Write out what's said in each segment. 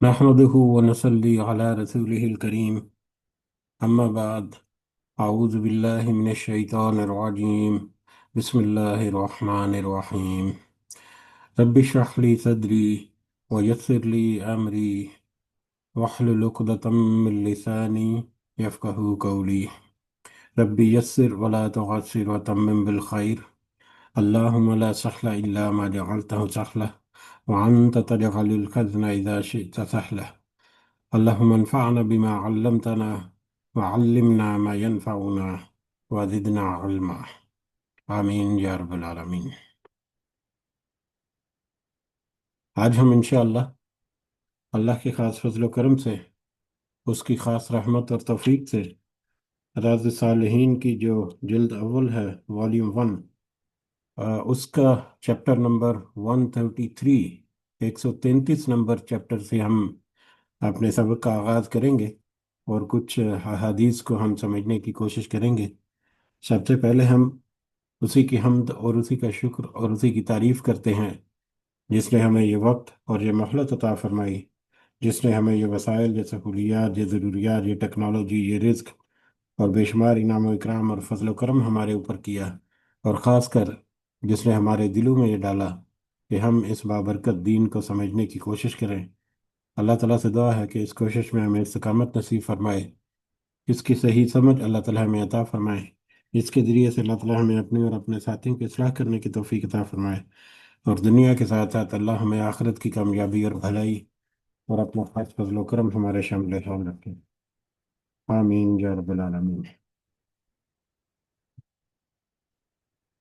نحمده ونصلي على رسوله الكريم أما بعد أعوذ بالله من الشيطان الرجيم بسم الله الرحمن الرحيم رب اشرح لي صدري ويسر لي أمري واحلل عقدة من لساني يفقهوا قولي ربي يسر ولا تعسر وتمم بالخير اللهم لا سهل إلا ما جعلته سهلا وأنت تجعل الحزن إذا شئت سهلا اللهم انفعنا بما علمتنا وعلمنا ما ينفعنا وزدنا علما آمین یا رب العالمین۔ آج ہم انشاءاللہ اللہ کے خاص فضل و کرم سے، اس کی خاص رحمت اور توفیق سے، ریاض الصالحین کی جو جلد اول ہے والیوم 1، اس کا چیپٹر نمبر 133، 133 نمبر چیپٹر سے ہم اپنے سبق کا آغاز کریں گے اور کچھ احادیث کو ہم سمجھنے کی کوشش کریں گے۔ سب سے پہلے ہم اسی کی حمد اور اسی کا شکر اور اسی کی تعریف کرتے ہیں جس نے ہمیں یہ وقت اور یہ مہلت عطا فرمائی، جس نے ہمیں یہ وسائل، یہ سہولیات، یہ ضروریات، یہ ٹیکنالوجی، یہ رزق اور بے شمار انعام و اکرام اور فضل و کرم ہمارے اوپر کیا، اور خاص کر جس نے ہمارے دلوں میں یہ ڈالا کہ ہم اس بابرکت دین کو سمجھنے کی کوشش کریں۔ اللہ تعالیٰ سے دعا ہے کہ اس کوشش میں ہمیں استقامت نصیب فرمائے، اس کی صحیح سمجھ اللہ تعالیٰ ہمیں عطا فرمائے، اس کے ذریعے سے اللہ تعالیٰ ہمیں اپنی اور اپنے ساتھیوں کی اصلاح کرنے کی توفیق عطا فرمائے، اور دنیا کے ساتھ ساتھ اللہ ہمیں آخرت کی کامیابی اور بھلائی اور اپنا خاص فضل و کرم ہمارے شامل حال رکھے، آمین یا رب العالمین۔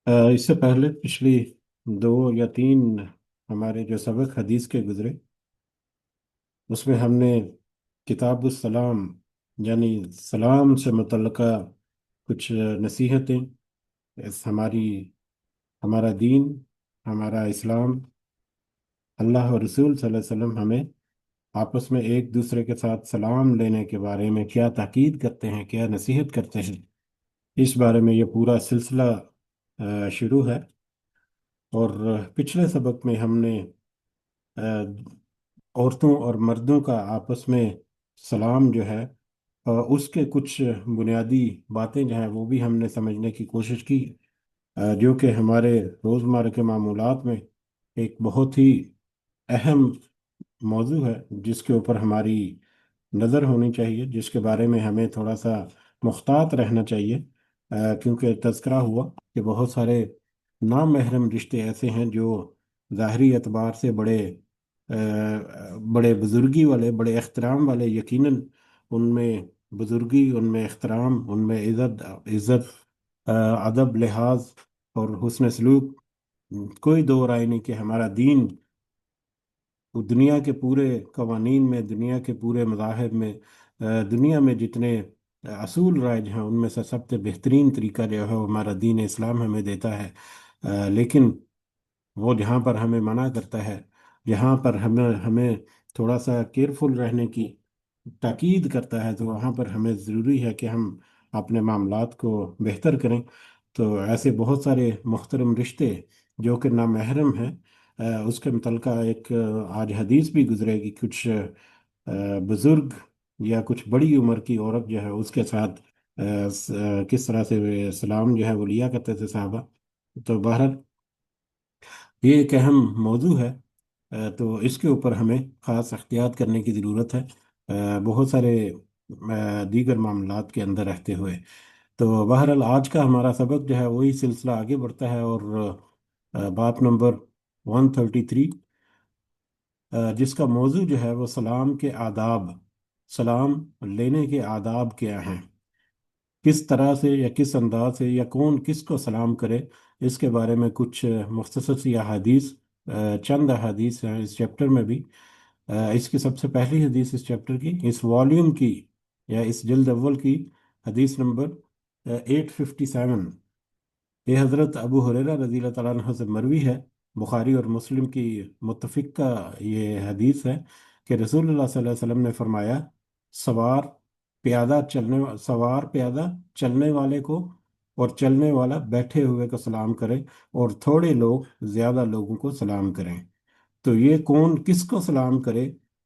اس سے پہلے پچھلی 2 یا 3 ہمارے جو سبق حدیث کے گزرے، اس میں ہم نے کتاب السلام یعنی سلام سے متعلقہ کچھ نصیحتیں، ہمارا دین، ہمارا اسلام، اللہ اور رسول صلی اللہ علیہ وسلم ہمیں آپس میں ایک دوسرے کے ساتھ سلام لینے کے بارے میں کیا تاکید کرتے ہیں، کیا نصیحت کرتے ہیں، اس بارے میں یہ پورا سلسلہ شروع ہے۔ اور پچھلے سبق میں ہم نے عورتوں اور مردوں کا آپس میں سلام جو ہے، اس کے کچھ بنیادی باتیں جو ہیں وہ بھی ہم نے سمجھنے کی کوشش کی، جو کہ ہمارے روزمرہ کے معمولات میں ایک بہت ہی اہم موضوع ہے، جس کے اوپر ہماری نظر ہونی چاہیے، جس کے بارے میں ہمیں تھوڑا سا محتاط رہنا چاہیے، کیونکہ تذکرہ ہوا کہ بہت سارے نامحرم رشتے ایسے ہیں جو ظاہری اعتبار سے بڑے بزرگی والے، بڑے احترام والے، یقیناً ان میں بزرگی، ان میں احترام، ان میں عزت، ادب، لحاظ اور حسن سلوک، کوئی دو رائے نہیں کہ ہمارا دین دنیا کے پورے قوانین میں، دنیا کے پورے مذاہب میں، دنیا میں جتنے اصول رائج ہیں ان میں سے سب سے بہترین طریقہ جو ہے وہ ہمارا دین اسلام ہمیں دیتا ہے، لیکن وہ جہاں پر ہمیں منع کرتا ہے، جہاں پر ہمیں تھوڑا سا کیئرفل رہنے کی تاکید کرتا ہے، تو وہاں پر ہمیں ضروری ہے کہ ہم اپنے معاملات کو بہتر کریں۔ تو ایسے بہت سارے محترم رشتے جو کہ نامحرم ہیں، اس کے متعلقہ ایک آج حدیث بھی گزرے گی، کچھ بزرگ یا کچھ بڑی عمر کی عورت جو ہے اس کے ساتھ کس طرح سے سلام جو ہے وہ لیا کرتے تھے صحابہ۔ تو بہرحال یہ ایک اہم موضوع ہے، تو اس کے اوپر ہمیں خاص احتیاط کرنے کی ضرورت ہے، بہت سارے دیگر معاملات کے اندر رہتے ہوئے۔ تو بہرحال آج کا ہمارا سبق جو ہے وہی سلسلہ آگے بڑھتا ہے، اور باب نمبر 133، جس کا موضوع جو ہے وہ سلام کے آداب، سلام لینے کے آداب کیا ہیں، کس طرح سے یا کس انداز سے یا کون کس کو سلام کرے، اس کے بارے میں کچھ مختصر سی احادیث، چند احادیث ہیں اس چیپٹر میں بھی۔ اس کی سب سے پہلی حدیث اس چیپٹر کی، اس والیوم کی یا اس جلد اول کی، حدیث نمبر 857، یہ حضرت ابو ہریرہ رضی اللہ تعالیٰ عنہ سے مروی ہے، بخاری اور مسلم کی متفقہ یہ حدیث ہے کہ رسول اللہ صلی اللہ علیہ وسلم نے فرمایا، سوار سوار پیادہ چلنے والے کو اور چلنے والا بیٹھے ہوئے کو سلام کرے، اور تھوڑے لوگ زیادہ لوگوں کو سلام کریں۔ تو یہ کون کس کو سلام کرے،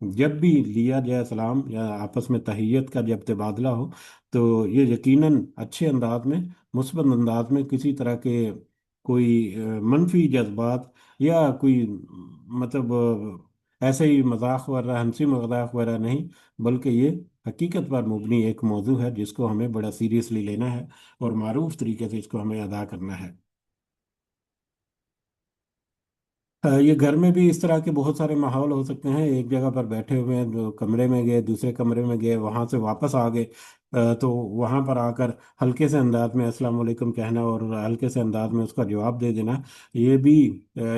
جب بھی لیا جائے سلام یا آپس میں تحیت کا جب تبادلہ ہو، تو یہ یقیناً اچھے انداز میں، مثبت انداز میں، کسی طرح کے کوئی منفی جذبات یا کوئی مطلب ایسے ہی مذاق وغیرہ، ہنسی مذاق وغیرہ نہیں، بلکہ یہ حقیقت پر مبنی ایک موضوع ہے جس کو ہمیں بڑا سیریسلی لینا ہے اور معروف طریقے سے اس کو ہمیں ادا کرنا ہے۔ یہ گھر میں بھی اس طرح کے بہت سارے ماحول ہو سکتے ہیں، ایک جگہ پر بیٹھے ہوئے ہیں، جو کمرے میں گئے، دوسرے کمرے میں گئے، وہاں سے واپس آ گئے، تو وہاں پر آ کر ہلکے سے انداز میں السلام علیکم کہنا اور ہلکے سے انداز میں اس کا جواب دے دینا، یہ بھی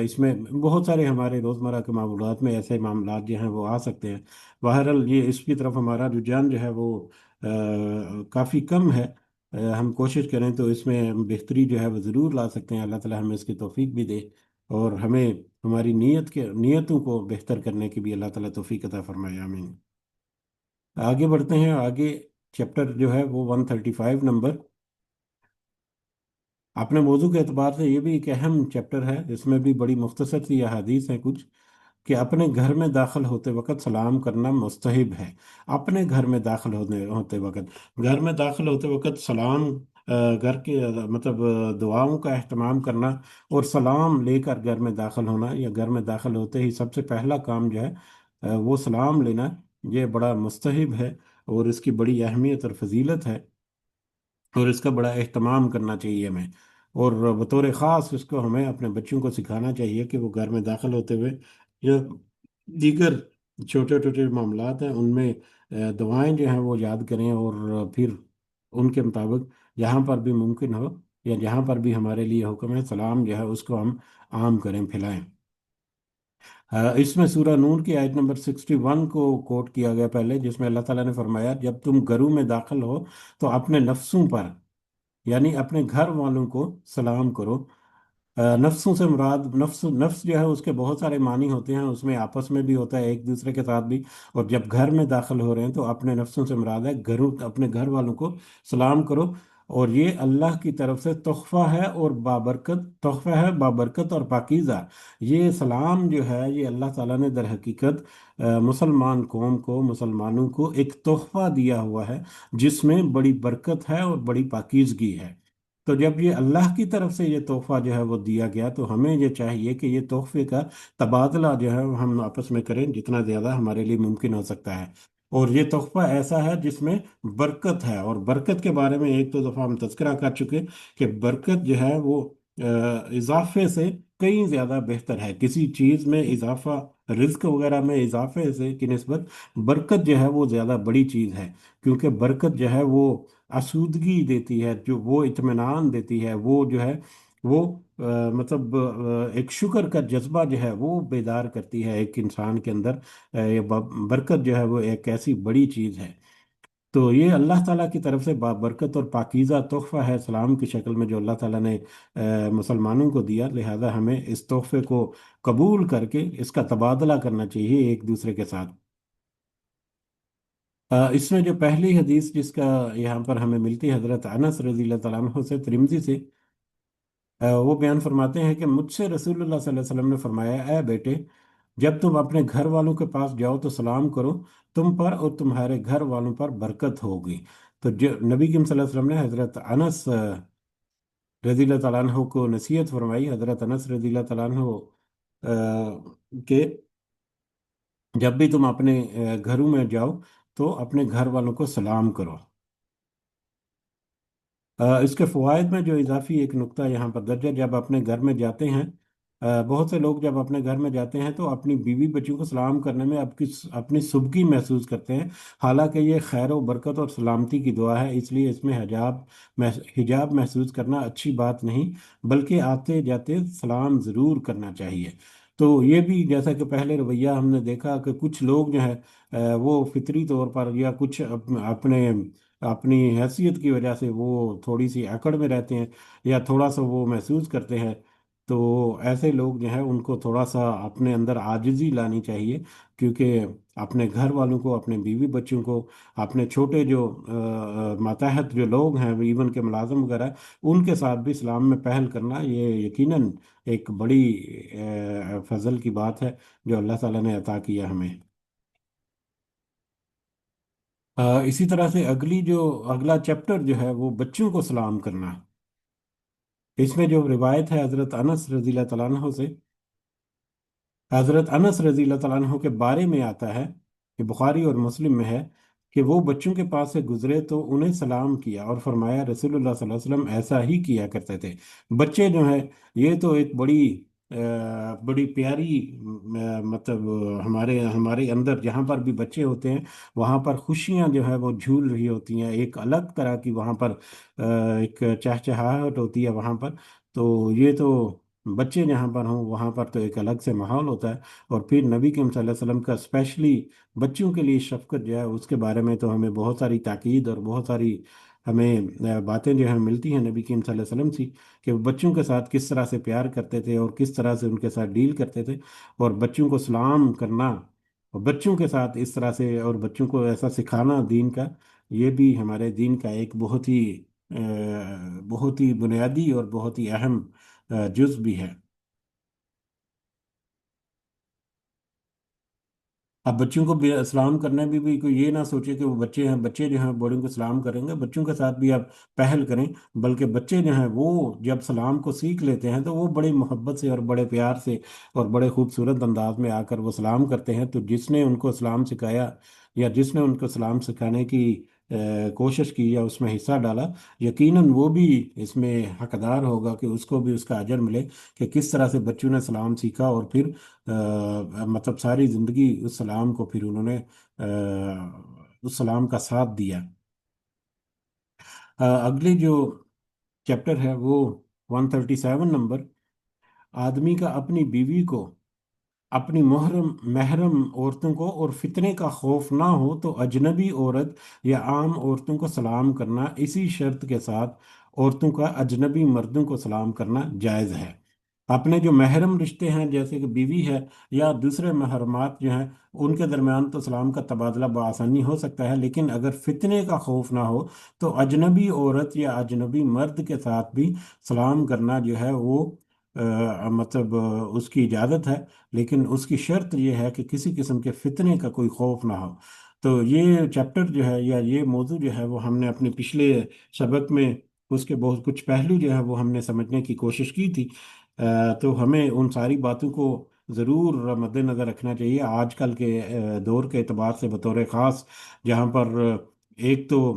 اس میں بہت سارے ہمارے روزمرہ کے معمولات میں ایسے معاملات جو ہیں وہ آ سکتے ہیں۔ بہرحال یہ اس کی طرف ہمارا رجحان جو ہے وہ کافی کم ہے۔ ہم کوشش کریں تو اس میں ہم بہتری جو ہے وہ ضرور لا سکتے ہیں، اللہ تعالی ہمیں اس کی توفیق بھی دے، اور ہمیں ہماری نیتوں کو بہتر کرنے کی بھی اللہ تعالیٰ توفیق عطا فرمائے، آمین۔ آگے بڑھتے ہیں، آگے چیپٹر جو ہے وہ 135 نمبر۔ اپنے موضوع کے اعتبار سے یہ بھی ایک اہم چیپٹر ہے، اس میں بھی بڑی مختصر سی احادیث ہیں کچھ، کہ اپنے گھر میں داخل ہوتے وقت سلام کرنا مستحب ہے۔ اپنے گھر میں داخل ہوتے وقت، گھر میں داخل ہوتے وقت سلام، گھر کے مطلب دعاؤں کا اہتمام کرنا اور سلام لے کر گھر میں داخل ہونا، یا گھر میں داخل ہوتے ہی سب سے پہلا کام جو ہے وہ سلام لینا، یہ بڑا مستحب ہے اور اس کی بڑی اہمیت اور فضیلت ہے، اور اس کا بڑا اہتمام کرنا چاہیے ہمیں، اور بطور خاص اس کو ہمیں اپنے بچوں کو سکھانا چاہیے کہ وہ گھر میں داخل ہوتے ہوئے یا دیگر چھوٹے چھوٹے معاملات ہیں ان میں دعائیں جو ہیں وہ یاد کریں، اور پھر ان کے مطابق جہاں پر بھی ممکن ہو یا جہاں پر بھی ہمارے لیے حکم ہے، سلام جو ہے اس کو ہم عام کریں، پھیلائیں۔ اس میں سورہ نور کی آیت نمبر 61 کو کوٹ کیا گیا پہلے، جس میں اللہ تعالیٰ نے فرمایا جب تم گھروں میں داخل ہو تو اپنے نفسوں پر، یعنی اپنے گھر والوں کو سلام کرو۔ نفسوں سے مراد، نفس جو ہے اس کے بہت سارے معنی ہوتے ہیں، اس میں آپس میں بھی ہوتا ہے، ایک دوسرے کے ساتھ بھی، اور جب گھر میں داخل ہو رہے ہیں تو اپنے نفسوں سے مراد ہے گھروں، اپنے گھر والوں کو سلام کرو، اور یہ اللہ کی طرف سے تحفہ ہے اور بابرکت، تحفہ ہے بابرکت اور پاکیزہ۔ یہ سلام جو ہے یہ اللہ تعالیٰ نے در حقیقت مسلمان قوم کو، مسلمانوں کو ایک تحفہ دیا ہوا ہے، جس میں بڑی برکت ہے اور بڑی پاکیزگی ہے۔ تو جب یہ اللہ کی طرف سے یہ تحفہ جو ہے وہ دیا گیا، تو ہمیں یہ چاہیے کہ یہ تحفے کا تبادلہ جو ہے وہ ہم آپس میں کریں جتنا زیادہ ہمارے لیے ممکن ہو سکتا ہے، اور یہ تحفہ ایسا ہے جس میں برکت ہے، اور برکت کے بارے میں ایک دو دفعہ ہم تذکرہ کر چکے کہ برکت جو ہے وہ اضافے سے کئی زیادہ بہتر ہے، کسی چیز میں اضافہ، رزق وغیرہ میں اضافے سے کی نسبت برکت جو ہے وہ زیادہ بڑی چیز ہے، کیونکہ برکت جو ہے وہ آسودگی دیتی ہے، جو وہ اطمینان دیتی ہے، وہ جو ہے وہ مطلب ایک شکر کا جذبہ جو ہے وہ بیدار کرتی ہے ایک انسان کے اندر۔ یہ برکت جو ہے وہ ایک ایسی بڑی چیز ہے، تو یہ اللہ تعالیٰ کی طرف سے بابرکت اور پاکیزہ تحفہ ہے سلام کی شکل میں، جو اللہ تعالیٰ نے مسلمانوں کو دیا، لہذا ہمیں اس تحفے کو قبول کر کے اس کا تبادلہ کرنا چاہیے ایک دوسرے کے ساتھ۔ اس میں جو پہلی حدیث جس کا یہاں پر ہمیں ملتی ہے حضرت انس رضی اللہ تعالیٰ عنہ سے، ترمذی سے، وہ بیان فرماتے ہیں کہ مجھ سے رسول اللہ صلی اللہ علیہ وسلم نے فرمایا، اے بیٹے، جب تم اپنے گھر والوں کے پاس جاؤ تو سلام کرو، تم پر اور تمہارے گھر والوں پر برکت ہوگی۔ تو جو نبی کریم صلی اللہ علیہ وسلم نے حضرت انس رضی اللہ تعالیٰ عنہ کو نصیحت فرمائی، حضرت انس رضی اللہ تعالیٰ عنہ کہ جب بھی تم اپنے گھروں میں جاؤ تو اپنے گھر والوں کو سلام کرو۔ اس کے فوائد میں جو اضافی ایک نقطہ یہاں پر درج ہے، جب اپنے گھر میں جاتے ہیں، بہت سے لوگ جب اپنے گھر میں جاتے ہیں تو اپنی بیوی بچوں کو سلام کرنے میں اپنی سبکی محسوس کرتے ہیں، حالانکہ یہ خیر و برکت اور سلامتی کی دعا ہے، اس لیے اس میں حجاب محسوس کرنا اچھی بات نہیں، بلکہ آتے جاتے سلام ضرور کرنا چاہیے۔ تو یہ بھی جیسا کہ پہلے رویہ ہم نے دیکھا کہ کچھ لوگ جو ہیں وہ فطری طور پر یا کچھ اپنے اپنی حیثیت کی وجہ سے وہ تھوڑی سی اکڑ میں رہتے ہیں، یا تھوڑا سا وہ محسوس کرتے ہیں، تو ایسے لوگ جو ہیں ان کو تھوڑا سا اپنے اندر عاجزی لانی چاہیے، کیونکہ اپنے گھر والوں کو، اپنے بیوی بچوں کو، اپنے چھوٹے جو ماتحت جو لوگ ہیں، ایون کے ملازم وغیرہ، ان کے ساتھ بھی اسلام میں پہل کرنا یہ یقیناً ایک بڑی فضل کی بات ہے جو اللہ تعالیٰ نے عطا کیا ہمیں۔ اسی طرح سے اگلا چیپٹر جو ہے وہ بچوں کو سلام کرنا ہے۔ اس میں جو روایت ہے حضرت انس رضی اللہ تعالیٰ عنہ سے، حضرت انس رضی اللہ تعالیٰ عنہ کے بارے میں آتا ہے کہ بخاری اور مسلم میں ہے کہ وہ بچوں کے پاس سے گزرے تو انہیں سلام کیا اور فرمایا رسول اللہ صلی اللہ علیہ وسلم ایسا ہی کیا کرتے تھے۔ بچے جو ہیں یہ تو ایک بڑی پیاری مطلب ہمارے ہمارے اندر جہاں پر بھی بچے ہوتے ہیں وہاں پر خوشیاں جو ہے وہ جھول رہی ہوتی ہیں، ایک الگ طرح کی وہاں پر ایک چہچہاہٹ ہوتی ہے وہاں پر۔ تو یہ تو بچے جہاں پر ہوں وہاں پر تو ایک الگ سے ماحول ہوتا ہے۔ اور پھر نبی کریم صلی اللہ علیہ وسلم کا اسپیشلی بچوں کے لیے شفقت جو ہے اس کے بارے میں تو ہمیں بہت ساری تاکید اور بہت ساری ہمیں باتیں جو ہیں ملتی ہیں نبی کریم صلی اللہ علیہ وسلم سے، کہ وہ بچوں کے ساتھ کس طرح سے پیار کرتے تھے اور کس طرح سے ان کے ساتھ ڈیل کرتے تھے، اور بچوں کو سلام کرنا اور بچوں کے ساتھ اس طرح سے اور بچوں کو ایسا سکھانا دین کا، یہ بھی ہمارے دین کا ایک بہت ہی بنیادی اور بہت ہی اہم جز بھی ہے۔ اب بچوں کو بھی سلام کرنے بھی کوئی یہ نہ سوچے کہ وہ بچے ہیں، بچے جو ہیں بڑوں کو سلام کریں گے، بچوں کے ساتھ بھی آپ پہل کریں، بلکہ بچے جو ہیں وہ جب سلام کو سیکھ لیتے ہیں تو وہ بڑی محبت سے اور بڑے پیار سے اور بڑے خوبصورت انداز میں آ کر وہ سلام کرتے ہیں۔ تو جس نے ان کو سلام سکھایا یا جس نے ان کو سلام سکھانے کی کوشش کی یا اس میں حصہ ڈالا، یقیناً وہ بھی اس میں حقدار ہوگا کہ اس کو بھی اس کا اجر ملے، کہ کس طرح سے بچوں نے سلام سیکھا اور پھر مطلب ساری زندگی اس سلام کو پھر انہوں نے اس سلام کا ساتھ دیا۔ اگلی جو چیپٹر ہے وہ 137 نمبر، آدمی کا اپنی بیوی کو، اپنی محرم عورتوں کو اور فتنے کا خوف نہ ہو تو اجنبی عورت یا عام عورتوں کو سلام کرنا، اسی شرط کے ساتھ عورتوں کا اجنبی مردوں کو سلام کرنا جائز ہے۔ اپنے جو محرم رشتے ہیں جیسے کہ بیوی ہے یا دوسرے محرمات جو ہیں ان کے درمیان تو سلام کا تبادلہ بآسانی ہو سکتا ہے، لیکن اگر فتنے کا خوف نہ ہو تو اجنبی عورت یا اجنبی مرد کے ساتھ بھی سلام کرنا جو ہے وہ مطلب اس کی اجازت ہے، لیکن اس کی شرط یہ ہے کہ کسی قسم کے فتنے کا کوئی خوف نہ ہو۔ تو یہ چیپٹر جو ہے یا یہ موضوع جو ہے وہ ہم نے اپنے پچھلے سبق میں اس کے بہت کچھ پہلو جو ہے وہ ہم نے سمجھنے کی کوشش کی تھی۔ تو ہمیں ان ساری باتوں کو ضرور مد نظر رکھنا چاہیے آج کل کے دور کے اعتبار سے بطور خاص، جہاں پر ایک تو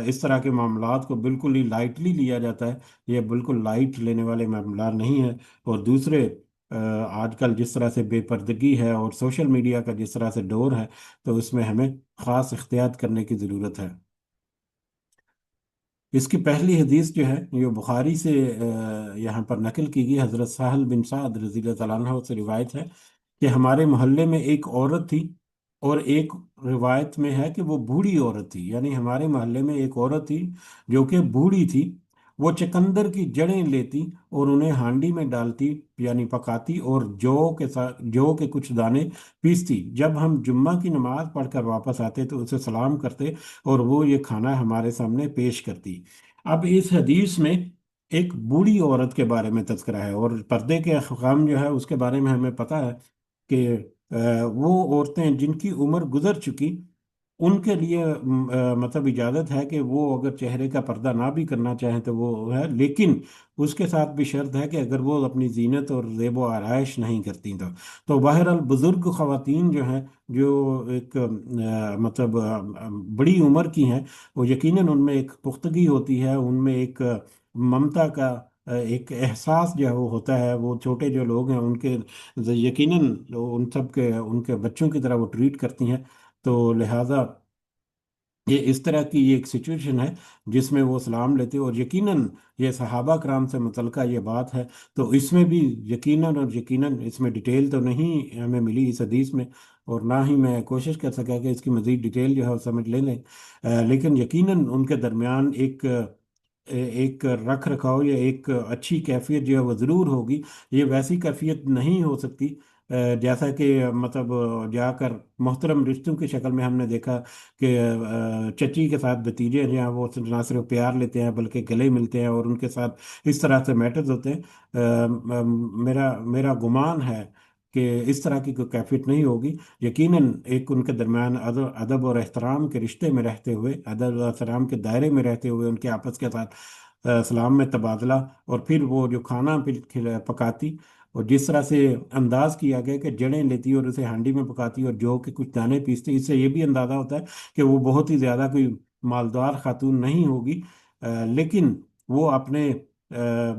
اس طرح کے معاملات کو بالکل ہی لائٹلی لیا جاتا ہے، یہ بالکل لائٹ لینے والے معاملات نہیں ہیں، اور دوسرے آج کل جس طرح سے بے پردگی ہے اور سوشل میڈیا کا جس طرح سے دور ہے، تو اس میں ہمیں خاص احتیاط کرنے کی ضرورت ہے۔ اس کی پہلی حدیث جو ہے یہ بخاری سے یہاں پر نقل کی گئی، حضرت سہل بن سعد رضی اللہ تعالیٰ عنہ سے روایت ہے کہ ہمارے محلے میں ایک عورت تھی، اور ایک روایت میں ہے کہ وہ بوڑھی عورت تھی، یعنی ہمارے محلے میں ایک عورت تھی جو کہ بوڑھی تھی، وہ چقندر کی جڑیں لیتی اور انہیں ہانڈی میں ڈالتی یعنی پکاتی، اور جو کے کچھ دانے پیستی، جب ہم جمعہ کی نماز پڑھ کر واپس آتے تو اسے سلام کرتے اور وہ یہ کھانا ہمارے سامنے پیش کرتی۔ اب اس حدیث میں ایک بوڑھی عورت کے بارے میں تذکرہ ہے، اور پردے کے احکام جو ہے اس کے بارے میں ہمیں پتہ ہے کہ وہ عورتیں جن کی عمر گزر چکی ان کے لیے مطلب اجازت ہے کہ وہ اگر چہرے کا پردہ نہ بھی کرنا چاہیں تو وہ ہے، لیکن اس کے ساتھ بھی شرط ہے کہ اگر وہ اپنی زینت اور زیب و آرائش نہیں کرتی تو بہرحال بزرگ خواتین جو ہیں جو ایک مطلب بڑی عمر کی ہیں، وہ یقیناً ان میں ایک پختگی ہوتی ہے، ان میں ایک ممتا کا ایک احساس جو ہے وہ ہوتا ہے، وہ چھوٹے جو لوگ ہیں ان کے یقیناً ان سب کے ان کے بچوں کی طرح وہ ٹریٹ کرتی ہیں، تو لہٰذا یہ اس طرح کی یہ ایک سچویشن ہے جس میں وہ سلام لیتے، اور یقیناً یہ صحابہ کرام سے متعلقہ یہ بات ہے، تو اس میں بھی یقیناً اور یقیناً اس میں ڈیٹیل تو نہیں ہمیں ملی اس حدیث میں، اور نہ ہی میں کوشش کر سکا کہ اس کی مزید ڈیٹیل جو ہے وہ سمجھ لے لیں، لیکن یقیناً ان کے درمیان ایک رکھ رکھاؤ یا ایک اچھی کیفیت جو ہے وہ ضرور ہوگی۔ یہ ویسی کیفیت نہیں ہو سکتی جیسا کہ مطلب جا کر محترم رشتوں کی شکل میں ہم نے دیکھا کہ چچی کے ساتھ بھتیجے جو ہیں وہ نہ صرف پیار لیتے ہیں بلکہ گلے ملتے ہیں اور ان کے ساتھ اس طرح سے میٹرز ہوتے ہیں۔ میرا گمان ہے کہ اس طرح کی کوئی کیفیت نہیں ہوگی۔ یقیناً ایک ان کے درمیان ادب ادب اور احترام کے رشتے میں رہتے ہوئے، ادب اور احترام کے دائرے میں رہتے ہوئے، ان کے آپس کے ساتھ سلام میں تبادلہ، اور پھر وہ جو کھانا پھر پکاتی، اور جس طرح سے انداز کیا گیا کہ جڑیں لیتی اور اسے ہانڈی میں پکاتی اور جو کہ کچھ دانے پیستی، اس سے یہ بھی اندازہ ہوتا ہے کہ وہ بہت ہی زیادہ کوئی مالدار خاتون نہیں ہوگی، لیکن وہ اپنے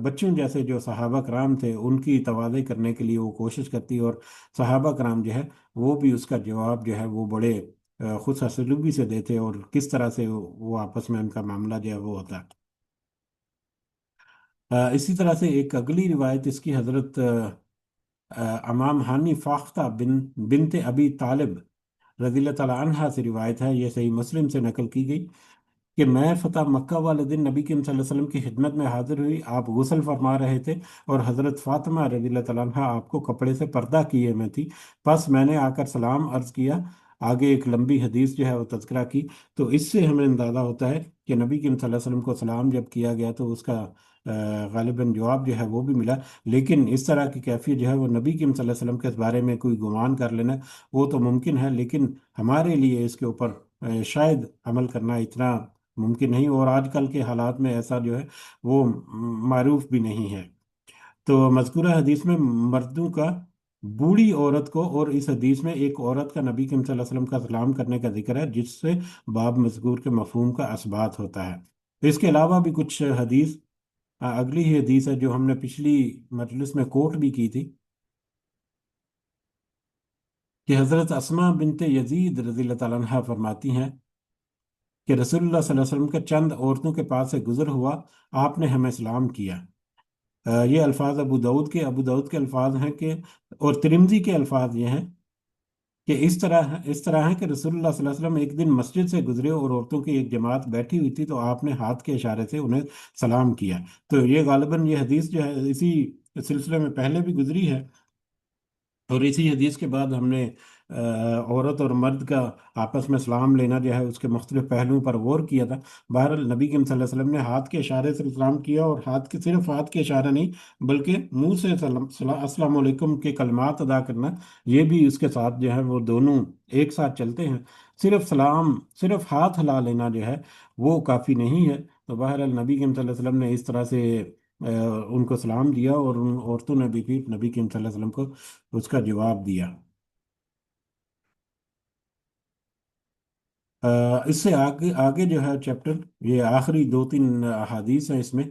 بچوں جیسے جو صحابہ کرام تھے ان کی تواضع کرنے کے لیے وہ کوشش کرتی، اور صحابہ کرام جو ہے وہ بھی اس کا جواب جو ہے وہ بڑے خود سلوبی سے دیتے، اور کس طرح سے وہ آپس میں ان کا معاملہ جو ہے وہ ہوتا ہے۔ اسی طرح سے ایک اگلی روایت اس کی حضرت امام ہانی فاختہ بنت ابی طالب رضی اللہ تعالیٰ عنہا سے روایت ہے، یہ صحیح مسلم سے نقل کی گئی کہ میں فتح مکہ والے دن نبی کریم صلی اللہ علیہ وسلم کی خدمت میں حاضر ہوئی، آپ غسل فرما رہے تھے اور حضرت فاطمہ رضی اللہ تعالیٰ عنہ آپ کو کپڑے سے پردہ کیے میں تھی، بس میں نے آ کر سلام عرض کیا، آگے ایک لمبی حدیث جو ہے وہ تذکرہ کی۔ تو اس سے ہمیں اندازہ ہوتا ہے کہ نبی کریم صلی اللہ علیہ وسلم کو سلام جب کیا گیا تو اس کا غالباً جواب جو ہے وہ بھی ملا، لیکن اس طرح کی کیفیت جو ہے وہ نبی کریم صلی اللہ علیہ وسلم کے بارے میں کوئی گمان کر لینا وہ تو ممکن ہے، لیکن ہمارے لیے اس کے اوپر شاید عمل کرنا اتنا ممکن نہیں، اور آج کل کے حالات میں ایسا جو ہے وہ معروف بھی نہیں ہے۔ تو مذکورہ حدیث میں مردوں کا بوڑھی عورت کو، اور اس حدیث میں ایک عورت کا نبی کریم صلی اللہ علیہ وسلم کا سلام کرنے کا ذکر ہے، جس سے باب مذکور کے مفہوم کا اثبات ہوتا ہے۔ اس کے علاوہ بھی کچھ حدیث، اگلی ہی حدیث ہے جو ہم نے پچھلی مجلس میں کوٹ بھی کی تھی، کہ حضرت اسماء بنت یزید رضی اللہ تعالیٰ عنہ فرماتی ہیں کہ رسول اللہ صلی اللہ علیہ وسلم کا چند عورتوں کے پاس سے گزر ہوا، آپ نے ہمیں سلام کیا۔ یہ الفاظ ابو داؤد کے الفاظ ہیں کہ، اور ترمذی کے الفاظ یہ ہیں کہ اس طرح ہے کہ رسول اللہ صلی اللہ علیہ وسلم ایک دن مسجد سے گزرے اور عورتوں کی ایک جماعت بیٹھی ہوئی تھی، تو آپ نے ہاتھ کے اشارے سے انہیں سلام کیا۔ تو یہ غالباً یہ حدیث جو ہے اسی سلسلے میں پہلے بھی گزری ہے، اور اسی حدیث کے بعد ہم نے عورت اور مرد کا آپس میں سلام لینا جو ہے اس کے مختلف پہلوؤں پر غور کیا تھا۔ بہرحال نبی کریم صلی اللہ علیہ وسلم نے ہاتھ کے اشارے سے سلام کیا، اور صرف ہاتھ کے اشارے نہیں بلکہ منہ سے السلام علیکم کے کلمات ادا کرنا، یہ بھی اس کے ساتھ جو ہے وہ دونوں ایک ساتھ چلتے ہیں۔ صرف ہاتھ ہلا لینا جو ہے وہ کافی نہیں ہے۔ تو بہرحال نبی کریم صلی اللہ علیہ وسلم نے اس طرح سے ان کو سلام دیا، اور ان عورتوں نے بھی پھر نبی کریم صلی اللہ علیہ وسلم کو اس کا جواب دیا۔ اس سے آگے آگے جو ہے چیپٹر، یہ آخری دو تین احادیث ہیں اس میں،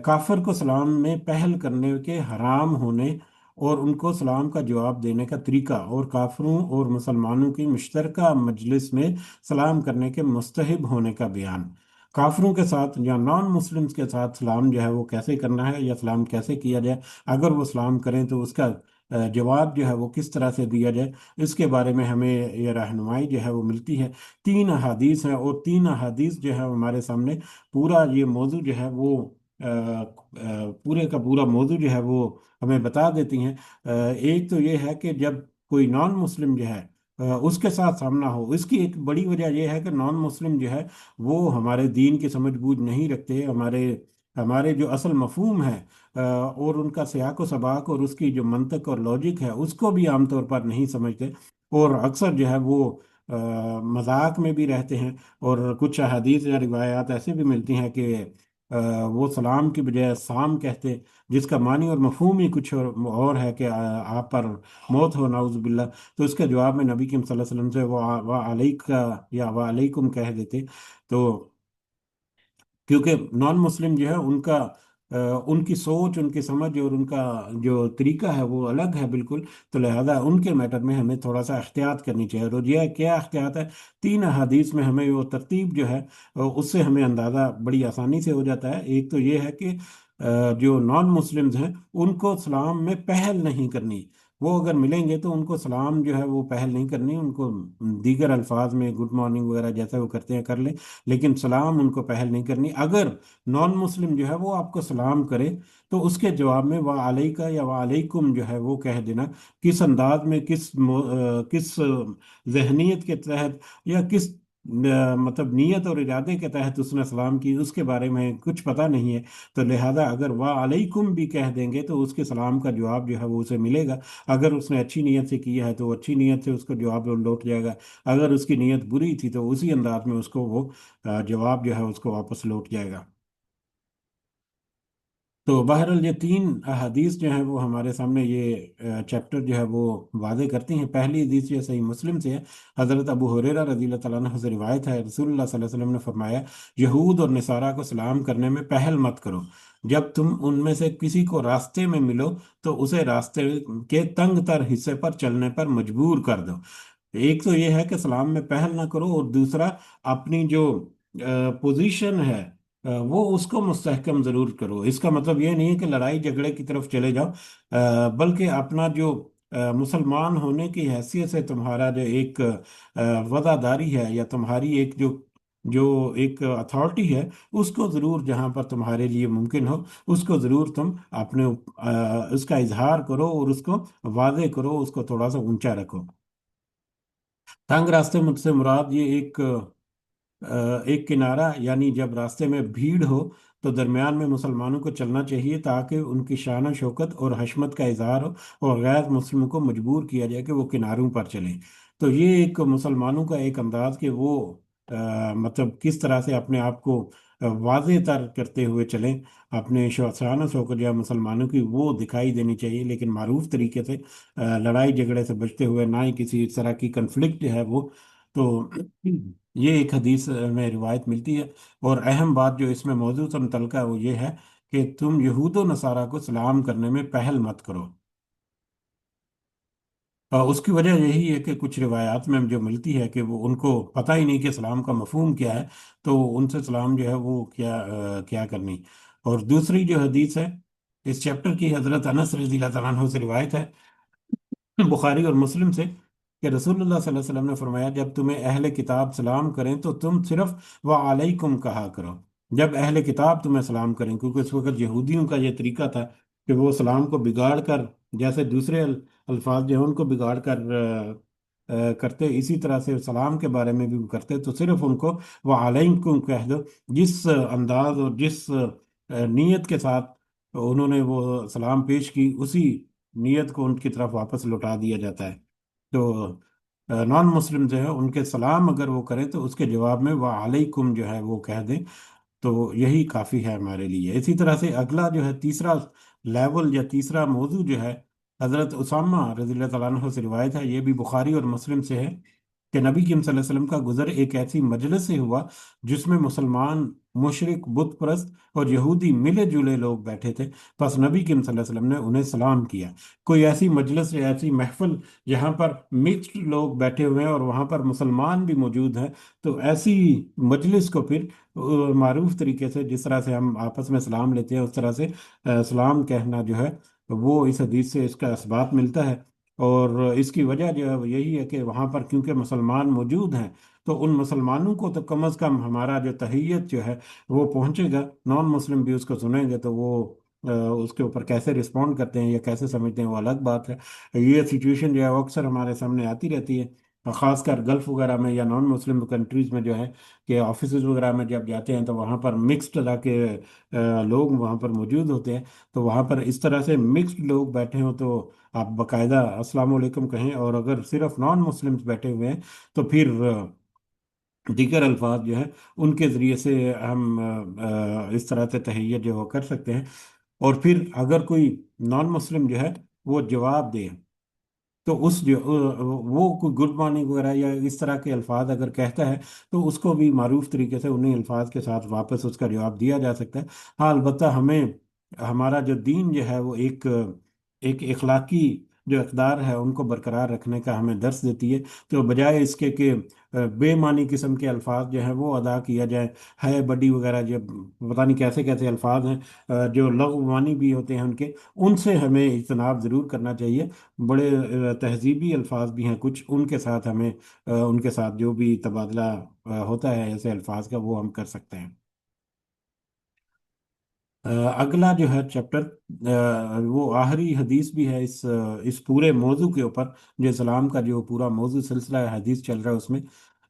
کافر کو سلام میں پہل کرنے کے حرام ہونے اور ان کو سلام کا جواب دینے کا طریقہ، اور کافروں اور مسلمانوں کی مشترکہ مجلس میں سلام کرنے کے مستحب ہونے کا بیان۔ کافروں کے ساتھ یا نان مسلمز کے ساتھ سلام جو ہے وہ کیسے کرنا ہے، یا سلام کیسے کیا جائے، اگر وہ سلام کریں تو اس کا جواب جو ہے وہ کس طرح سے دیا جائے، اس کے بارے میں ہمیں یہ رہنمائی جو ہے وہ ملتی ہے۔ تین احادیث ہیں، اور تین احادیث جو ہے ہمارے سامنے پورا یہ موضوع جو ہے وہ پورے کا پورا موضوع جو ہے وہ ہمیں بتا دیتی ہیں۔ ایک تو یہ ہے کہ جب کوئی نان مسلم جو ہے اس کے ساتھ سامنا ہو، اس کی ایک بڑی وجہ یہ ہے کہ نان مسلم جو ہے وہ ہمارے دین کی سمجھ بوجھ نہیں رکھتے، ہمارے ہمارے جو اصل مفہوم ہے اور ان کا سیاق و سباق اور اس کی جو منطق اور لاجک ہے اس کو بھی عام طور پر نہیں سمجھتے، اور اکثر جو ہے وہ مذاق میں بھی رہتے ہیں، اور کچھ احادیث یا روایات ایسے بھی ملتی ہیں کہ وہ سلام کی بجائے سام کہتے، جس کا معنی اور مفہوم ہی کچھ اور ہے کہ آپ پر موت ہو نعوذ باللہ، تو اس کے جواب میں نبی کریم صلی اللہ علیہ وسلم سے وہ علیکہ یا وہ علیکم کہہ دیتے۔ تو کیونکہ نان مسلم جو ہے ان کا ان کی سوچ، ان کی سمجھ اور ان کا جو طریقہ ہے وہ الگ ہے بالکل، تو لہذا ان کے میٹر میں ہمیں تھوڑا سا احتیاط کرنی چاہیے، اور یہ کیا احتیاط ہے؟ تین احادیث میں ہمیں وہ ترتیب جو ہے اس سے ہمیں اندازہ بڑی آسانی سے ہو جاتا ہے۔ ایک تو یہ ہے کہ جو نان مسلمز ہیں ان کو سلام میں پہل نہیں کرنی، وہ اگر ملیں گے تو ان کو سلام جو ہے وہ پہل نہیں کرنی، ان کو دیگر الفاظ میں گڈ مارننگ وغیرہ جیسا وہ کرتے ہیں کر لیں، لیکن سلام ان کو پہل نہیں کرنی۔ اگر نان مسلم جو ہے وہ آپ کو سلام کرے تو اس کے جواب میں وعلیکہ یا وعلیکم جو ہے وہ کہہ دینا، کس انداز میں، کس ذہنیت کے تحت، یا کس مطلب نیت اور ارادے کے تحت اس نے سلام کی، اس کے بارے میں کچھ پتہ نہیں ہے، تو لہذا اگر وعلیکم بھی کہہ دیں گے تو اس کے سلام کا جواب جو ہے وہ اسے ملے گا۔ اگر اس نے اچھی نیت سے کیا ہے تو وہ اچھی نیت سے اس کو جواب لوٹ جائے گا، اگر اس کی نیت بری تھی تو اسی انداز میں اس کو وہ جواب جو ہے اس کو واپس لوٹ جائے گا۔ تو بہرحال یہ تین احادیث جو ہیں وہ ہمارے سامنے یہ چیپٹر جو ہے وہ واضح کرتی ہیں۔ پہلی حدیث جو صحیح مسلم سے ہے، حضرت ابو ہریرہ رضی اللہ تعالیٰ عنہ سے روایت ہے، رسول اللہ صلی اللہ علیہ وسلم نے فرمایا، یہود اور نصارہ کو سلام کرنے میں پہل مت کرو، جب تم ان میں سے کسی کو راستے میں ملو تو اسے راستے کے تنگ تر حصے پر چلنے پر مجبور کر دو۔ ایک تو یہ ہے کہ سلام میں پہل نہ کرو، اور دوسرا اپنی جو پوزیشن ہے وہ اس کو مستحکم ضرور کرو۔ اس کا مطلب یہ نہیں ہے کہ لڑائی جھگڑے کی طرف چلے جاؤ، بلکہ اپنا جو مسلمان ہونے کی حیثیت سے تمہارا جو ایک وفاداری ہے، یا تمہاری ایک جو ایک اتھارٹی ہے، اس کو ضرور جہاں پر تمہارے لیے ممکن ہو اس کو ضرور تم اپنے اس کا اظہار کرو، اور اس کو واضح کرو، اس کو تھوڑا سا اونچا رکھو۔ تنگ راستے مجھ سے مراد یہ ایک کنارہ، یعنی جب راستے میں بھیڑ ہو تو درمیان میں مسلمانوں کو چلنا چاہیے، تاکہ ان کی شان و شوکت اور حشمت کا اظہار ہو، اور غیر مسلموں کو مجبور کیا جائے کہ وہ کناروں پر چلیں۔ تو یہ ایک مسلمانوں کا ایک انداز کہ وہ مطلب کس طرح سے اپنے آپ کو واضح تر کرتے ہوئے چلیں، اپنے شان و شوکت یا مسلمانوں کی وہ دکھائی دینی چاہیے، لیکن معروف طریقے سے، لڑائی جھگڑے سے بچتے ہوئے، نہ ہی کسی طرح کی کنفلکٹ جو ہے وہ۔ تو یہ ایک حدیث میں روایت ملتی ہے، اور اہم بات جو اس میں موضوع سے متعلقہ ہے وہ یہ ہے کہ تم یہود و نصارہ کو سلام کرنے میں پہل مت کرو۔ اور اس کی وجہ یہی ہے کہ کچھ روایات میں جو ملتی ہے کہ وہ ان کو پتہ ہی نہیں کہ سلام کا مفہوم کیا ہے، تو ان سے سلام جو ہے وہ کیا کرنی۔ اور دوسری جو حدیث ہے اس چیپٹر کی، حضرت انس رضی اللہ تعالیٰ عنہ سے روایت ہے، بخاری اور مسلم سے، کہ رسول اللہ صلی اللہ علیہ وسلم نے فرمایا، جب تمہیں اہل کتاب سلام کریں تو تم صرف وعلیکم کہا کرو۔ جب اہل کتاب تمہیں سلام کریں، کیونکہ اس وقت یہودیوں کا یہ طریقہ تھا کہ وہ سلام کو بگاڑ کر، جیسے دوسرے الفاظ جو ہیں ان کو بگاڑ کر کرتے، اسی طرح سے سلام کے بارے میں بھی وہ کرتے، تو صرف ان کو وعلیکم کہہ دو۔ جس انداز اور جس نیت کے ساتھ انہوں نے وہ سلام پیش کی، اسی نیت کو ان کی طرف واپس لوٹا دیا جاتا ہے۔ تو نان مسلم جو ہے ان کے سلام اگر وہ کریں تو اس کے جواب میں وعلیکم جو ہے وہ کہہ دیں، تو یہی کافی ہے ہمارے لیے۔ اسی طرح سے اگلا جو ہے تیسرا لیول یا تیسرا موضوع جو ہے، حضرت اسامہ رضی اللہ تعالیٰ عنہ سے روایت ہے، یہ بھی بخاری اور مسلم سے ہے، کہ نبی کریم صلی اللہ علیہ وسلم کا گزر ایک ایسی مجلس سے ہوا جس میں مسلمان، مشرک، بت پرست اور یہودی ملے جلے لوگ بیٹھے تھے، بس نبی کریم صلی اللہ علیہ وسلم نے انہیں سلام کیا۔ کوئی ایسی مجلس یا ایسی محفل جہاں پر مکسڈ لوگ بیٹھے ہوئے ہیں اور وہاں پر مسلمان بھی موجود ہیں، تو ایسی مجلس کو پھر معروف طریقے سے، جس طرح سے ہم آپس میں سلام لیتے ہیں، اس طرح سے سلام کہنا جو ہے وہ اس حدیث سے اس کا اثبات ملتا ہے۔ اور اس کی وجہ جو ہے وہ یہی ہے کہ وہاں پر کیونکہ مسلمان موجود ہیں، تو ان مسلمانوں کو تو کم از کم ہمارا جو تحیت جو ہے وہ پہنچے گا۔ نان مسلم بھی اس کو سنیں گے تو وہ اس کے اوپر کیسے رسپونڈ کرتے ہیں یا کیسے سمجھتے ہیں وہ الگ بات ہے۔ یہ سچویشن جو ہے وہ اکثر ہمارے سامنے آتی رہتی ہے، خاص کر گلف وغیرہ میں یا نان مسلم کنٹریز میں جو ہے، کہ آفیسز وغیرہ میں جب جاتے ہیں تو وہاں پر مکسڈ طرح کے لوگ وہاں پر موجود ہوتے ہیں، تو وہاں پر اس طرح سے مکسڈ لوگ بیٹھے ہوں تو آپ باقاعدہ السلام علیکم کہیں، اور اگر صرف نان مسلمز بیٹھے ہوئے ہیں تو پھر دیگر الفاظ جو ہیں ان کے ذریعے سے ہم اس طرح سے تحیت جو وہ کر سکتے ہیں۔ اور پھر اگر کوئی نان مسلم جو ہے وہ جواب دے، تو اس جو وہ کوئی گڈ مارننگ وغیرہ یا اس طرح کے الفاظ اگر کہتا ہے، تو اس کو بھی معروف طریقے سے انہیں الفاظ کے ساتھ واپس اس کا جواب دیا جا سکتا ہے۔ ہاں، البتہ ہمیں ہمارا جو دین جو ہے وہ ایک اخلاقی جو اقدار ہے ان کو برقرار رکھنے کا ہمیں درس دیتی ہے، تو بجائے اس کے کہ بے معنی قسم کے الفاظ جو ہیں وہ ادا کیا جائے، ہے بڈی وغیرہ، جو پتہ نہیں کیسے کیسے الفاظ ہیں جو لغو معنی بھی ہوتے ہیں ان سے ہمیں اجتناب ضرور کرنا چاہیے۔ بڑے تہذیبی الفاظ بھی ہیں کچھ، ان کے ساتھ ہمیں ان کے ساتھ جو بھی تبادلہ ہوتا ہے ایسے الفاظ کا، وہ ہم کر سکتے ہیں۔ اگلا جو ہے چیپٹر، وہ آخری حدیث بھی ہے اس پورے موضوع کے اوپر، جو اسلام کا جو پورا موضوع سلسلہ حدیث چل رہا ہے اس میں۔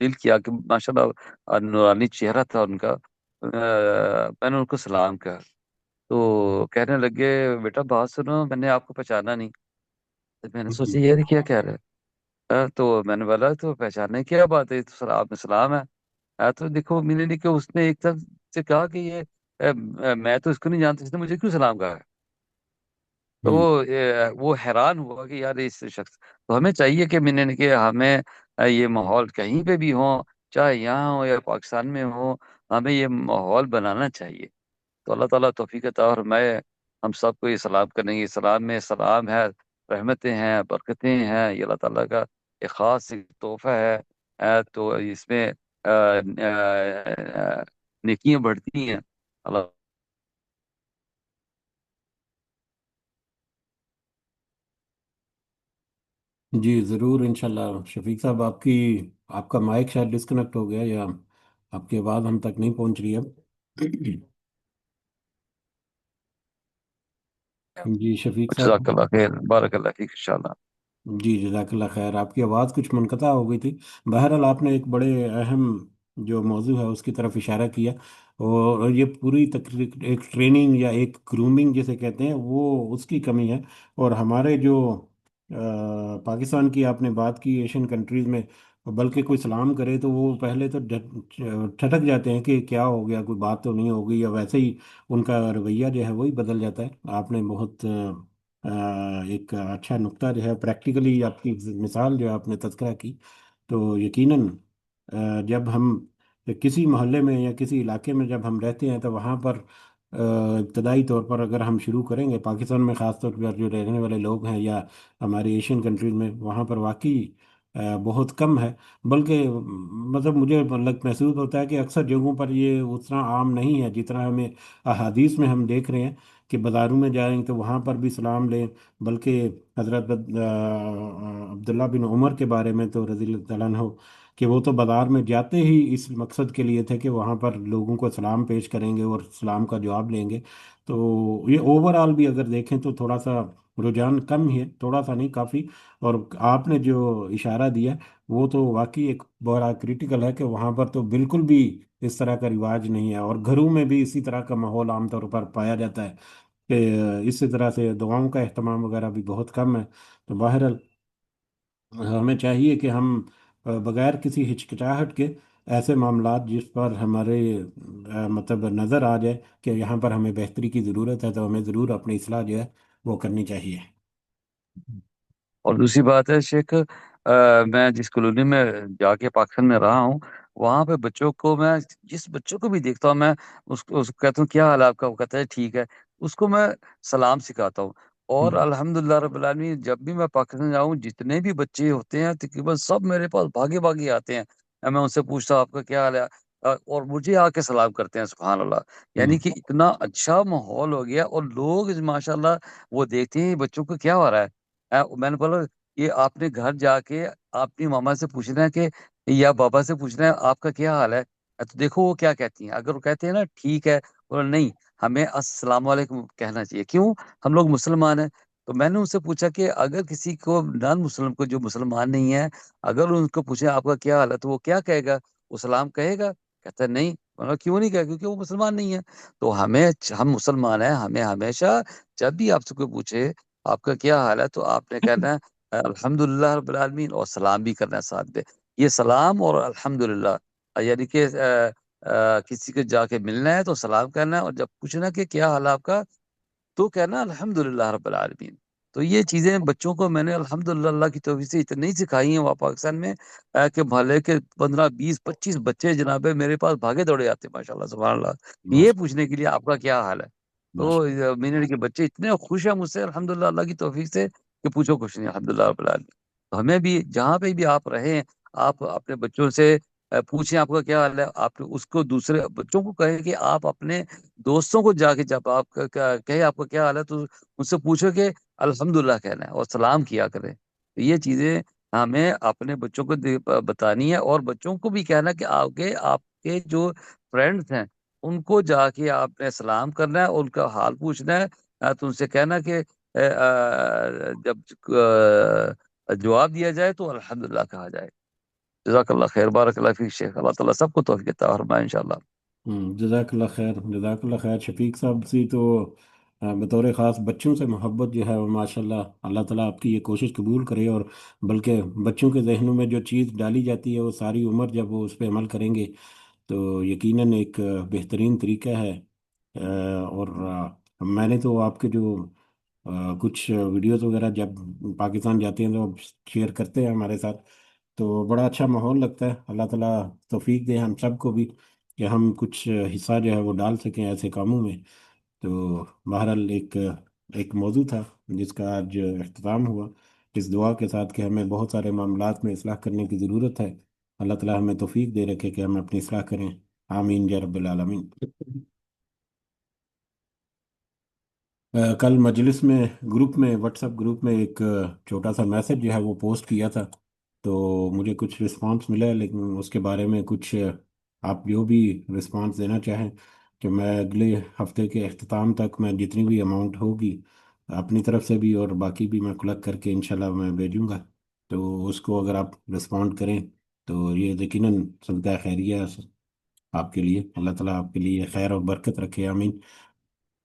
دل کیا کہ ماشاءاللہ نورانی چہرہ تھا ان کا، میں نے ان کو سلام کیا، تو کہنے لگے بیٹا بات سنو، میں نے آپ کو پہچانا نہیں۔ تو میں نے جی سوچا یہ کیا کہہ رہے ہیں، تو میں نے بولا تو پہچاننے کی کیا بات ہے، تو سر آپ میں سلام ہے۔ تو دیکھو میں نے کہ اس نے ایک طرف سے کہا کہ یہ میں تو اس کو نہیں جانتا، اس نے مجھے کیوں سلام کہا ہے؟ تو ہوں وہ حیران ہوا کہ یار اس شخص، تو ہمیں چاہیے کہ میں نے کہ ہمیں یہ ماحول کہیں پہ بھی ہو، چاہے یہاں ہو یا پاکستان میں ہو، ہمیں یہ ماحول بنانا چاہیے۔ تو اللہ تعالیٰ توفیق عطا فرمائے ہم سب کو یہ سلام کرنے کی۔ سلام میں سلام ہے، رحمتیں ہیں، برکتیں ہیں، یہ اللہ تعالیٰ کا ایک خاص ایک تحفہ ہے۔ تو اس میں نیکیاں بڑھتی ہیں اللہ۔ جی ضرور انشاءاللہ شفیق صاحب، آپ کا مائک شاید ڈسکنیکٹ ہو گیا، یا آپ کی آواز ہم تک نہیں پہنچ رہی ہے۔ جی شفیق جزاک صاحب، اللہ خیر، بارک اللہ فیک انشاءاللہ۔ جی جزاک اللہ خیر، آپ کی آواز کچھ منقطع ہو گئی تھی۔ بہرحال آپ نے ایک بڑے اہم جو موضوع ہے اس کی طرف اشارہ کیا، اور یہ پوری تقریب ایک ٹریننگ یا ایک گرومنگ جسے کہتے ہیں وہ اس کی کمی ہے۔ اور ہمارے جو پاکستان کی آپ نے بات کی، ایشین کنٹریز میں بلکہ کوئی سلام کرے تو وہ پہلے تو ٹھٹک جاتے ہیں کہ کیا ہو گیا، کوئی بات تو نہیں ہوگی، یا ویسے ہی ان کا رویہ جو ہے وہی بدل جاتا ہے۔ آپ نے بہت ایک اچھا نقطہ جو ہے پریکٹیکلی آپ کی مثال جو آپ نے تذکرہ کی، تو یقیناً جب ہم کسی محلے میں یا کسی علاقے میں جب ہم رہتے ہیں تو وہاں پر ابتدائی طور پر اگر ہم شروع کریں گے، پاکستان میں خاص طور پر جو رہنے والے لوگ ہیں یا ہمارے ایشین کنٹریز میں، وہاں پر واقعی بہت کم ہے۔ بلکہ مطلب مجھے محسوس ہوتا ہے کہ اکثر جگہوں پر یہ اتنا عام نہیں ہے جتنا ہمیں احادیث میں ہم دیکھ رہے ہیں کہ بازاروں میں جائیں تو وہاں پر بھی سلام لیں۔ بلکہ حضرت عبداللہ بن عمر کے بارے میں تو رضی اللہ تعالیٰ عنہ، کہ وہ تو بازار میں جاتے ہی اس مقصد کے لیے تھے کہ وہاں پر لوگوں کو سلام پیش کریں گے اور سلام کا جواب لیں گے۔ تو یہ اوور آل بھی اگر دیکھیں تو تھوڑا سا رجحان کم ہی ہے، تھوڑا سا نہیں کافی۔ اور آپ نے جو اشارہ دیا وہ تو واقعی ایک بڑا کریٹیکل ہے کہ وہاں پر تو بالکل بھی اس طرح کا رواج نہیں ہے، اور گھروں میں بھی اسی طرح کا ماحول عام طور پر پایا جاتا ہے کہ اسی طرح سے دعاؤں کا اہتمام وغیرہ بھی بہت کم ہے۔ تو بہرحال ہمیں چاہیے کہ ہم بغیر کسی ہچکچاہٹ کے ایسے معاملات جس پر ہمارے مطلب نظر آ جائے کہ یہاں پر ہمیں بہتری کی ضرورت ہے، تو ہمیں ضرور اپنی اصلاح جو ہے وہ کرنی چاہیے۔ اور دوسری بات ہے شیخ، میں جس کالونی میں جا کے پاکستان میں رہا ہوں، وہاں پہ بچوں کو میں، جس بچوں کو بھی دیکھتا ہوں میں اس کو کہتا ہوں کیا حال ہے آپ کا، وہ کہتا ہے ٹھیک ہے، اس کو میں سلام سکھاتا ہوں۔ اور ہوں الحمدللہ رب العالمین جب بھی میں پاکستان جاؤں، جتنے بھی بچے ہوتے ہیں تقریباً سب میرے پاس بھاگے بھاگے آتے ہیں۔ میں ان سے پوچھتا ہوں آپ کا کیا حال ہے، اور مجھے آ کے سلام کرتے ہیں، سبحان اللہ۔ ہوں یعنی کہ اتنا اچھا ماحول ہو گیا، اور لوگ ماشاءاللہ وہ دیکھتے ہیں بچوں کو کیا ہو رہا ہے۔ میں نے بولا یہ آپ نے گھر جا کے اپنی ماما سے پوچھنا ہے کہ، یا بابا سے پوچھنا ہے آپ کا کیا حال ہے، تو دیکھو وہ کیا کہتی ہیں۔ اگر وہ کہتے ہیں نا ٹھیک ہے، اور نہیں، ہمیں السلام علیکم کہنا چاہیے، کیوں؟ ہم لوگ مسلمان ہیں۔ تو میں نے ان سے پوچھا کہ اگر کسی کو نان مسلم کو، جو مسلمان نہیں ہے، اگر ان کو پوچھے آپ کا کیا حال ہے، تو وہ کیا کہے گا؟ وہ سلام کہے گا؟ کہتا ہے نہیں۔ میں نے کہا کیوں نہیں کہے؟ کیونکہ وہ مسلمان نہیں ہے۔ تو ہم مسلمان ہیں، ہمیں ہمیشہ جب بھی آپ سے کوئی پوچھے آپ کا کیا حال ہے، تو آپ نے کہنا ہے الحمدللہ رب العالمین، اور سلام بھی کرنا ہے ساتھ میں۔ یہ سلام اور الحمدللہ، یعنی کہ کسی کو جا کے ملنا ہے تو سلام کرنا ہے، اور جب پوچھنا کہ کیا حال ہے آپ کا، تو کہنا الحمدللہ رب العالمین۔ تو یہ چیزیں بچوں کو میں نے الحمدللہ اللہ کی توفیق سے اتنی سکھائی ہیں وہاں پاکستان میں، کہ محلے کے 15 20 25 بچے جناب ہے میرے پاس بھاگے دوڑے آتے ہیں، ماشاء اللہ سبحان اللہ، یہ ماشاء پوچھنے کے لیے آپ کا کیا حال ہے۔ تو ماشاء میں نے کہ بچے اتنے خوش ہیں مجھ سے الحمدللہ اللہ کی توفیق سے، کہ پوچھو کچھ نہیں، الحمدللہ رب العالمین۔ تو ہمیں بھی جہاں پہ بھی آپ رہیں، آپ اپنے بچوں سے پوچھیں آپ کا کیا حال ہے، آپ اس کو دوسرے بچوں کو کہیں کہ آپ اپنے دوستوں کو جا کے جب آپ کہیں آپ کا کیا حال ہے، تو ان سے پوچھو کہ الحمدللہ کہنا ہے اور سلام کیا کریں۔ تو یہ چیزیں ہمیں اپنے بچوں کو بتانی ہے، اور بچوں کو بھی کہنا کہ آگے آپ کے جو فرینڈس ہیں ان کو جا کے آپ نے سلام کرنا ہے، ان کا حال پوچھنا ہے۔ تو ان سے کہنا کہ جب جواب دیا جائے تو الحمدللہ کہا جائے۔ جزاک اللہ خیر، بارک اللہ فیک شیخ، اللہ تعالیٰ سب کو توفیق عطا فرمائے انشاءاللہ۔ جزاک اللہ خیر، جزاک اللہ خیر شفیق صاحب سے تو بطور خاص بچوں سے محبت جو ہے وہ ماشاء اللہ، اللہ تعالیٰ آپ کی یہ کوشش قبول کرے، اور بلکہ بچوں کے ذہنوں میں جو چیز ڈالی جاتی ہے وہ ساری عمر جب وہ اس پہ عمل کریں گے تو یقیناً ایک بہترین طریقہ ہے۔ اور میں نے تو آپ کے جو کچھ ویڈیوز وغیرہ جب پاکستان جاتے ہیں تو آپ شیئر کرتے ہیں ہمارے ساتھ، تو بڑا اچھا ماحول لگتا ہے۔ اللہ تعالیٰ توفیق دے ہم سب کو بھی کہ ہم کچھ حصہ جو ہے وہ ڈال سکیں ایسے کاموں میں۔ تو بہرحال ایک ایک موضوع تھا جس کا آج اختتام ہوا، اس دعا کے ساتھ کہ ہمیں بہت سارے معاملات میں اصلاح کرنے کی ضرورت ہے، اللہ تعالیٰ ہمیں توفیق دے رکھے کہ ہم اپنی اصلاح کریں۔ آمین یا رب العالمین۔ کل مجلس میں گروپ میں واٹس ایپ گروپ میں ایک چھوٹا سا میسج جو ہے وہ پوسٹ کیا تھا، تو مجھے کچھ رسپانس ملا ہے، لیکن اس کے بارے میں کچھ آپ جو بھی رسپانس دینا چاہیں کہ میں اگلے ہفتے کے اختتام تک میں جتنی بھی اماؤنٹ ہوگی اپنی طرف سے بھی اور باقی بھی میں کلیکٹ کر کے انشاءاللہ میں بھیجوں گا، تو اس کو اگر آپ رسپونڈ کریں تو یہ یقیناً صدقہ خیریہ آپ کے لیے، اللہ تعالیٰ آپ کے لیے خیر اور برکت رکھے، آمین۔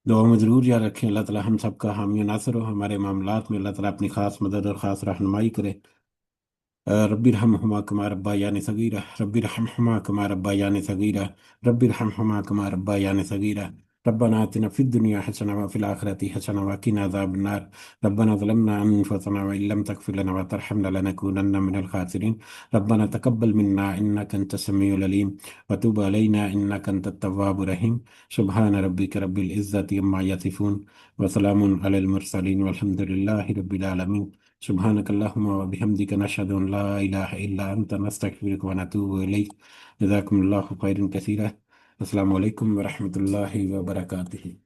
دعا میں ضرور یاد رکھیں، اللہ تعالیٰ ہم سب کا حامی و ناصر ہو، ہمارے معاملات میں اللہ تعالیٰ اپنی خاص مدد اور خاص رہنمائی کرے۔ رب ارحمهما كما ربياني صغيرة، رب ارحمهما كما ربياني صغيرة، رب ارحمهما كما ربياني صغيرة، ربنا آتنا في الدنيا حسنة وفي الآخرة حسنة وقنا عذاب النار، ربنا ظلمنا أنفسنا وإن لم تغفر لنا وترحمنا لنكونن من الخاسرين، ربنا تقبل منا إنك أنت السميع العليم وتب علينا إنك أنت التواب الرحيم، سبحان ربك رب العزة عما يصفون وسلام على المرسلين والحمد لله رب العالمين، سبحانك اللهم وبحمدك نشهد أن لا إله إلا أنت نستغفرك ونتوب إليك، جزاكم الله خيرا كثيرا، السلام عليكم ورحمة الله وبركاته۔